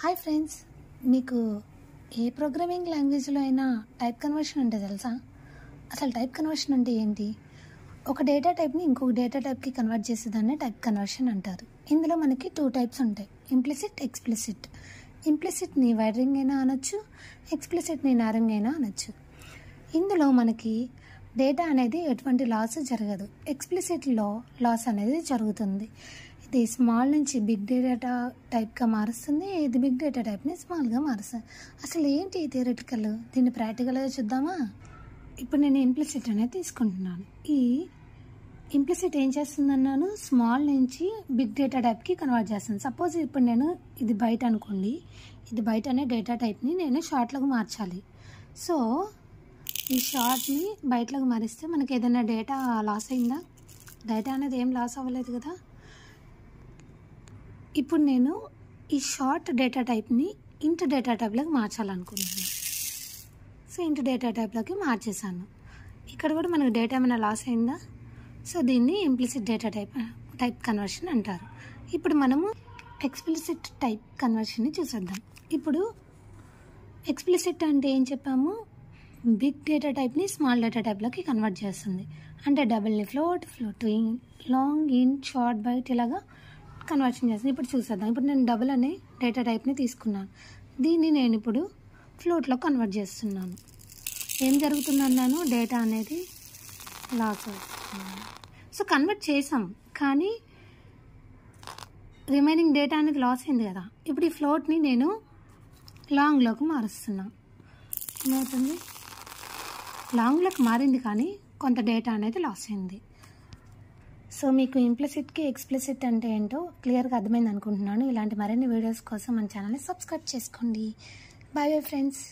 Hi friends, మీకు ఏ programming లాంగ్వేజ్లో అయినా టైప్ కన్వర్షన్ అంటే తెలుసా? అసలు టైప్ కన్వర్షన్ అంటే ఏంటి? ఒక డేటా టైప్ని ఇంకొక డేటా టైప్కి కన్వర్ట్ చేసేదాన్ని టైప్ కన్వర్షన్ అంటారు. ఇందులో మనకి 2 టైప్స్ ఉంటాయి, ఇంప్లిసిట్, ఎక్స్ప్లిసిట్. ఇంప్లిసిట్ని వైరింగ్ అయినా అనొచ్చు, ఎక్స్ప్లిసిట్ని నారింగ్ అయినా అనొచ్చు. ఇందులో మనకి డేటా అనేది ఎటువంటి లాస్ జరగదు. ఎక్స్ప్లిసిట్లో లాస్ అనేది జరుగుతుంది. ఇది స్మాల్ నుంచి బిగ్ డేటా టైప్గా మారుస్తుంది, ఇది బిగ్ డేటా టైప్ని స్మాల్గా మారుస్తుంది. అసలు ఏంటి థియరిటికల్, దీన్ని ప్రాక్టికల్గా చూద్దామా? ఇప్పుడు నేను ఇంప్లిసిట్ అనేది తీసుకుంటున్నాను. ఈ ఇంప్లిసిట్ ఏం చేస్తుందన్నాను, స్మాల్ నుంచి బిగ్ డేటా టైప్కి కన్వర్ట్ చేస్తుంది. సపోజ్ ఇప్పుడు నేను ఇది బైట్ అనుకోండి, ఇది బైట్ అనే డేటా టైప్ని నేను షార్ట్లకు మార్చాలి. సో ఈ షార్ట్ని బైట్లకు మారిస్తే మనకి ఏదైనా డేటా లాస్ అయిందా? డేటా అనేది ఏం లాస్ అవ్వలేదు కదా. ఇప్పుడు నేను ఈ షార్ట్ డేటా టైప్ని ఇంట్ డేటా టైప్లోకి మార్చాలనుకుంటున్నాను. సో ఇంట్ డేటా టైప్లోకి మార్చేసాను. ఇక్కడ కూడా మనకు డేటా ఏమైనా లాస్ అయిందా? సో దీన్ని ఇంప్లిసిట్ డేటా టైప్ కన్వర్షన్ అంటారు. ఇప్పుడు మనము ఎక్స్ప్లిసిట్ టైప్ కన్వర్షన్ని చూసేద్దాం. ఇప్పుడు ఎక్స్ప్లిసిట్ అంటే ఏం చెప్పాము, బిగ్ డేటా టైప్ని స్మాల్ డేటా టైప్లోకి కన్వర్ట్ చేస్తుంది. అంటే డబుల్ని float, float long, int, short, byte ఇలాగా కన్వర్షన్ చేస్తుంది. ఇప్పుడు చూసేద్దాం. ఇప్పుడు నేను డబుల్ అనే డేటా టైప్ని తీసుకున్నాను, దీన్ని నేను ఇప్పుడు ఫ్లోట్లో కన్వర్ట్ చేస్తున్నాను. ఏం జరుగుతుందన్నాను, డేటా అనేది లాస్ అవుతుంది. సో కన్వర్ట్ చేసాం, కానీ రిమైనింగ్ డేటా అనేది లాస్ అయింది కదా. ఇప్పుడు ఈ ఫ్లోట్ని నేను లాంగ్లోకి మారుస్తున్నాను. ఏమవుతుంది, లాంగ్లోకి మారింది కానీ కొంత డేటా అనేది లాస్ అయింది. సో మీకు ఇంప్లిసిట్కి ఎక్స్ప్లిసిట్ అంటే ఏంటో క్లియర్గా అర్థమైంది అనుకుంటున్నాను. ఇలాంటి మరిన్ని వీడియోస్ కోసం మన ఛానల్ని సబ్స్క్రైబ్ చేసుకోండి. Bye friends.